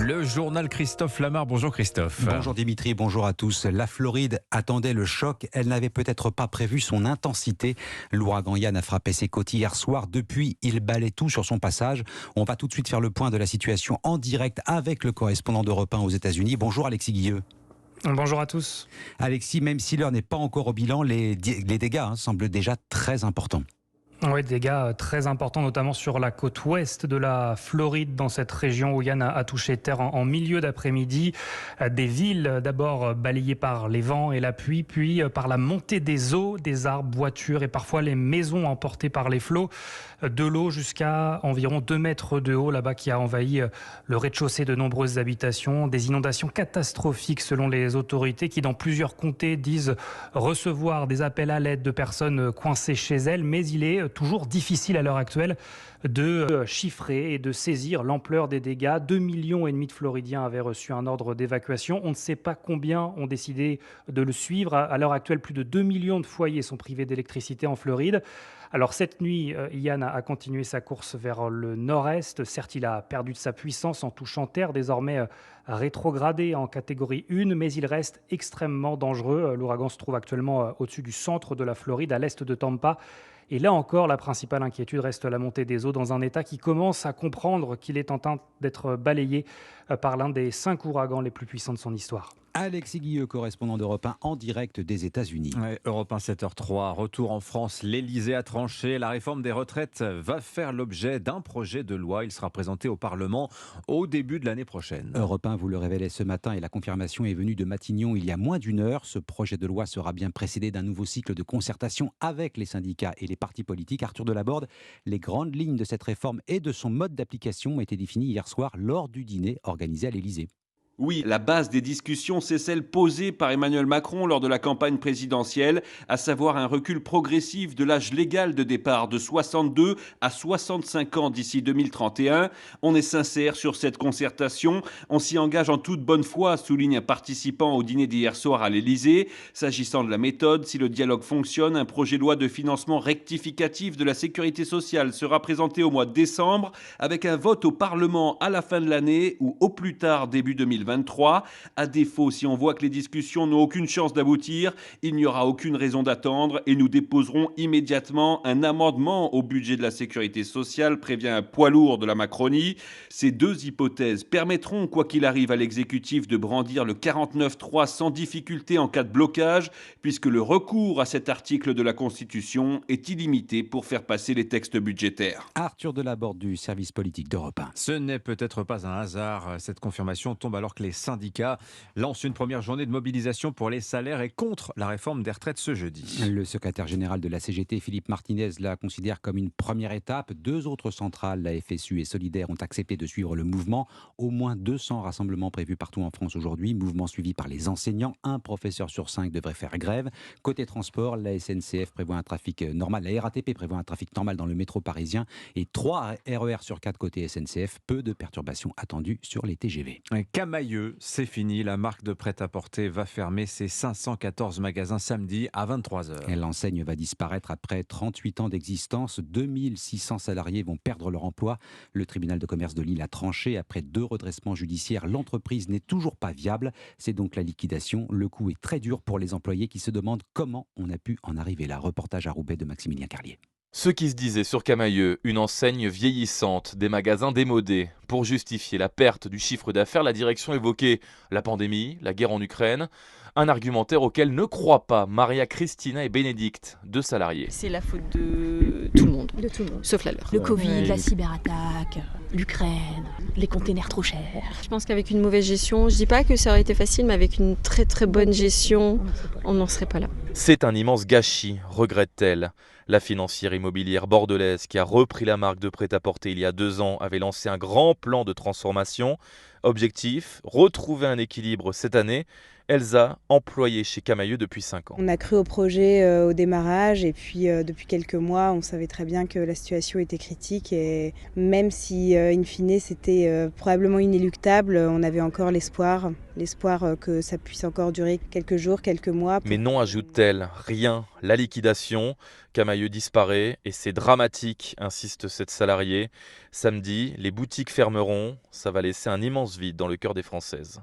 Le journal Christophe Lamar. Bonjour Christophe. Bonjour Dimitri, bonjour à tous. La Floride attendait le choc. Elle n'avait peut-être pas prévu son intensité. L'ouragan Ian a frappé ses côtes hier soir. Depuis, il balaie tout sur son passage. On va tout de suite faire le point de la situation en direct avec le correspondant d'Europe 1 aux États-Unis. Bonjour Alexis Guilleux. Bonjour à tous. Alexis, même si l'heure n'est pas encore au bilan, les dégâts semblent déjà très importants. Oui, des dégâts très importants, notamment sur la côte ouest de la Floride, dans cette région où Ian a touché terre en milieu d'après-midi. Des villes d'abord balayées par les vents et la pluie, puis par la montée des eaux, des arbres, voitures et parfois les maisons emportées par les flots. De l'eau jusqu'à environ 2 mètres de haut là-bas qui a envahi le rez-de-chaussée de nombreuses habitations. Des inondations catastrophiques selon les autorités qui, dans plusieurs comtés, disent recevoir des appels à l'aide de personnes coincées chez elles. Mais il est toujours difficile à l'heure actuelle de chiffrer et de saisir l'ampleur des dégâts. 2,5 millions de Floridiens avaient reçu un ordre d'évacuation. On ne sait pas combien ont décidé de le suivre. À l'heure actuelle, plus de 2 millions de foyers sont privés d'électricité en Floride. Alors cette nuit, Ian a continué sa course vers le nord-est. Certes, il a perdu de sa puissance en touchant terre, désormais rétrogradé en catégorie 1, mais il reste extrêmement dangereux. L'ouragan se trouve actuellement au-dessus du centre de la Floride, à l'est de Tampa. Et là encore, la principale inquiétude reste la montée des eaux dans un État qui commence à comprendre qu'il est en train d'être balayé par l'un des 5 ouragans les plus puissants de son histoire. Alexis Guilleux, correspondant d'Europe 1 en direct des États-Unis. Ouais, Europe 1, 7h03, retour en France. L'Élysée a tranché. La réforme des retraites va faire l'objet d'un projet de loi. Il sera présenté au Parlement au début de l'année prochaine. Europe 1 vous le révélait ce matin et la confirmation est venue de Matignon il y a moins d'une heure. Ce projet de loi sera bien précédé d'un nouveau cycle de concertation avec les syndicats et les partis politiques. Arthur Delaborde, les grandes lignes de cette réforme et de son mode d'application ont été définies hier soir lors du dîner organisé à l'Élysée. Oui, la base des discussions, c'est celle posée par Emmanuel Macron lors de la campagne présidentielle, à savoir un recul progressif de l'âge légal de départ de 62 à 65 ans d'ici 2031. On est sincère sur cette concertation, on s'y engage en toute bonne foi, souligne un participant au dîner d'hier soir à l'Élysée. S'agissant de la méthode, si le dialogue fonctionne, un projet de loi de financement rectificatif de la sécurité sociale sera présenté au mois de décembre, avec un vote au Parlement à la fin de l'année ou au plus tard début 2023. À défaut, si on voit que les discussions n'ont aucune chance d'aboutir, il n'y aura aucune raison d'attendre et nous déposerons immédiatement un amendement au budget de la sécurité sociale, prévient un poids lourd de la Macronie. Ces deux hypothèses permettront, quoi qu'il arrive, à l'exécutif de brandir le 49.3 sans difficulté en cas de blocage, puisque le recours à cet article de la Constitution est illimité pour faire passer les textes budgétaires. Arthur Delaborde du service politique d'Europe 1. Ce n'est peut-être pas un hasard. Cette confirmation tombe alors que les syndicats lancent une première journée de mobilisation pour les salaires et contre la réforme des retraites ce jeudi. Le secrétaire général de la CGT, Philippe Martinez, la considère comme une première étape. 2 autres centrales, la FSU et Solidaire, ont accepté de suivre le mouvement. Au moins 200 rassemblements prévus partout en France aujourd'hui. Mouvement suivi par les enseignants. 1 professeur sur 5 devrait faire grève. Côté transport, la SNCF prévoit un trafic normal. La RATP prévoit un trafic normal dans le métro parisien. Et 3 RER sur 4 côté SNCF. Peu de perturbations attendues sur les TGV. Camailleux, c'est fini. La marque de prêt-à-porter va fermer ses 514 magasins samedi à 23h. L'enseigne va disparaître après 38 ans d'existence. 2600 salariés vont perdre leur emploi. Le tribunal de commerce de Lille a tranché. Après 2 redressements judiciaires, l'entreprise n'est toujours pas viable. C'est donc la liquidation. Le coup est très dur pour les employés qui se demandent comment on a pu en arriver là. Reportage à Roubaix de Maximilien Carlier. Ce qui se disait sur Camailleux, une enseigne vieillissante, des magasins démodés. Pour justifier la perte du chiffre d'affaires, la direction évoquait la pandémie, la guerre en Ukraine, un argumentaire auquel ne croient pas Maria Christina et Bénédicte, 2 salariés. C'est la faute de tout le monde, sauf la leur. Le Covid, la cyberattaque, l'Ukraine, les containers trop chers. Je pense qu'avec une mauvaise gestion, je dis pas que ça aurait été facile, mais avec une très très bonne gestion, on n'en serait pas là. C'est un immense gâchis, regrette-t-elle. La financière immobilière bordelaise qui a repris la marque de prêt-à-porter il y a 2 ans avait lancé un grand plan de transformation. Objectif, retrouver un équilibre cette année. Elsa, employée chez Camaïeu depuis 5 ans. On a cru au projet au démarrage et puis depuis quelques mois, on savait très bien que la situation était critique et même si in fine c'était probablement inéluctable, on avait encore l'espoir que ça puisse encore durer quelques jours, quelques mois. Mais non, ajoute-t-elle, rien, la liquidation. Camaïeu disparaît et c'est dramatique, insiste cette salariée. Samedi, les boutiques fermeront, ça va laisser un immense vide dans le cœur des Françaises.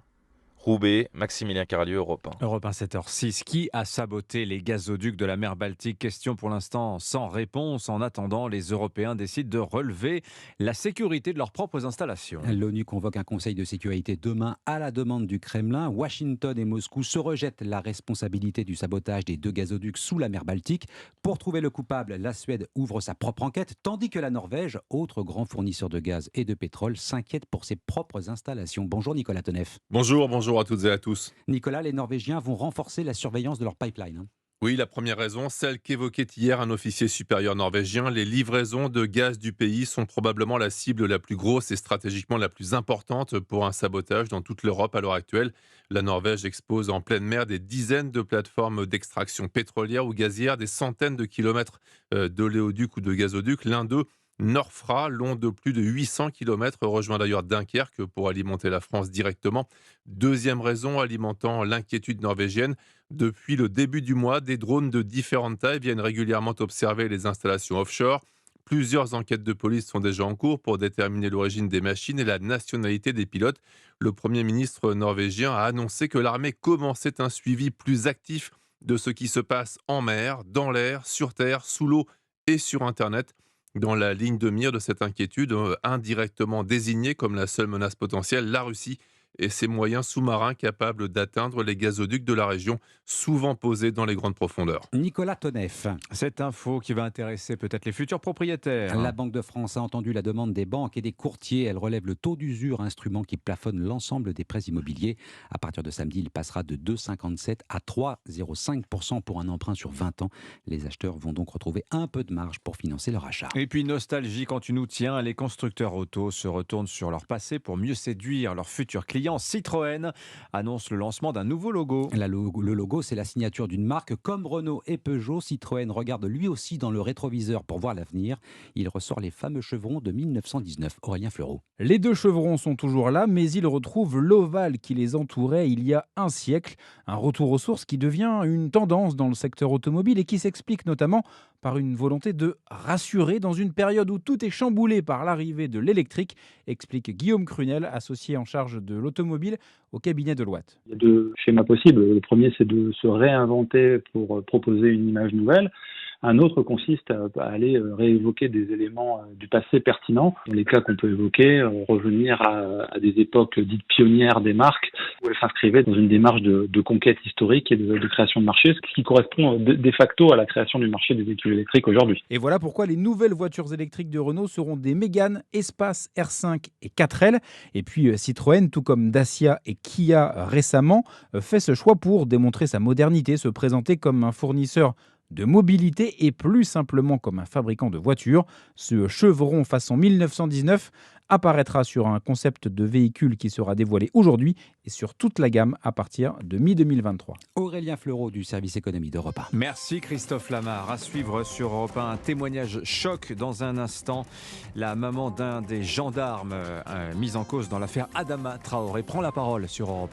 Roubaix, Maximilien Carlieu, Europe 1. Europe 1, 7h06. Qui a saboté les gazoducs de la mer Baltique? Question pour l'instant sans réponse. En attendant, les Européens décident de relever la sécurité de leurs propres installations. L'ONU convoque un conseil de sécurité demain à la demande du Kremlin. Washington et Moscou se rejettent la responsabilité du sabotage des 2 gazoducs sous la mer Baltique. Pour trouver le coupable, la Suède ouvre sa propre enquête, tandis que la Norvège, autre grand fournisseur de gaz et de pétrole, s'inquiète pour ses propres installations. Bonjour Nicolas Tonef. Bonjour à toutes et à tous. Nicolas, les Norvégiens vont renforcer la surveillance de leur pipeline. Oui, la première raison, celle qu'évoquait hier un officier supérieur norvégien, les livraisons de gaz du pays sont probablement la cible la plus grosse et stratégiquement la plus importante pour un sabotage dans toute l'Europe à l'heure actuelle. La Norvège expose en pleine mer des dizaines de plateformes d'extraction pétrolière ou gazière, des centaines de kilomètres d'oléoducs ou de gazoducs. L'un d'eux, Norfra, long de plus de 800 km, rejoint d'ailleurs Dunkerque pour alimenter la France directement. Deuxième raison alimentant l'inquiétude norvégienne, depuis le début du mois, des drones de différentes tailles viennent régulièrement observer les installations offshore. Plusieurs enquêtes de police sont déjà en cours pour déterminer l'origine des machines et la nationalité des pilotes. Le Premier ministre norvégien a annoncé que l'armée commençait un suivi plus actif de ce qui se passe en mer, dans l'air, sur terre, sous l'eau et sur Internet. Dans la ligne de mire de cette inquiétude, indirectement désignée comme la seule menace potentielle, la Russie et ses moyens sous-marins capables d'atteindre les gazoducs de la région, souvent posés dans les grandes profondeurs. Nicolas Tonef. Cette info qui va intéresser peut-être les futurs propriétaires. La Banque de France a entendu la demande des banques et des courtiers. Elle relève le taux d'usure, instrument qui plafonne l'ensemble des prêts immobiliers. À partir de samedi, il passera de 2,57 à 3,05% pour un emprunt sur 20 ans. Les acheteurs vont donc retrouver un peu de marge pour financer leur achat. Et puis nostalgie quand tu nous tiens, les constructeurs auto se retournent sur leur passé pour mieux séduire leurs futurs clients. Citroën annonce le lancement d'un nouveau logo. Le logo, c'est la signature d'une marque. Comme Renault et Peugeot, Citroën regarde lui aussi dans le rétroviseur pour voir l'avenir. Il ressort les fameux chevrons de 1919. Aurélien Fleureau. Les 2 chevrons sont toujours là, mais ils retrouvent l'ovale qui les entourait il y a un siècle. Un retour aux sources qui devient une tendance dans le secteur automobile et qui s'explique notamment par une volonté de rassurer dans une période où tout est chamboulé par l'arrivée de l'électrique, explique Guillaume Crunel, associé en charge de l'automobile au cabinet Deloitte. Il y a 2 schémas possibles. Le premier, c'est de se réinventer pour proposer une image nouvelle. Un autre consiste à aller réévoquer des éléments du passé pertinents. Dans les cas qu'on peut évoquer, revenir à des époques dites pionnières des marques, où elles s'inscrivaient dans une démarche de conquête historique et de création de marché, ce qui correspond de facto à la création du marché des véhicules électriques aujourd'hui. Et voilà pourquoi les nouvelles voitures électriques de Renault seront des Mégane, Espace, R5 et 4L. Et puis Citroën, tout comme Dacia et Kia récemment, fait ce choix pour démontrer sa modernité, se présenter comme un fournisseur de mobilité et plus simplement comme un fabricant de voitures. Ce chevron façon 1919 apparaîtra sur un concept de véhicule qui sera dévoilé aujourd'hui et sur toute la gamme à partir de mi-2023. Aurélien Fleureau du service économie d'Europe 1. Merci Christophe Lamar. À suivre sur Europe 1, un témoignage choc dans un instant. La maman d'un des gendarmes mis en cause dans l'affaire Adama Traoré prend la parole sur Europe 1.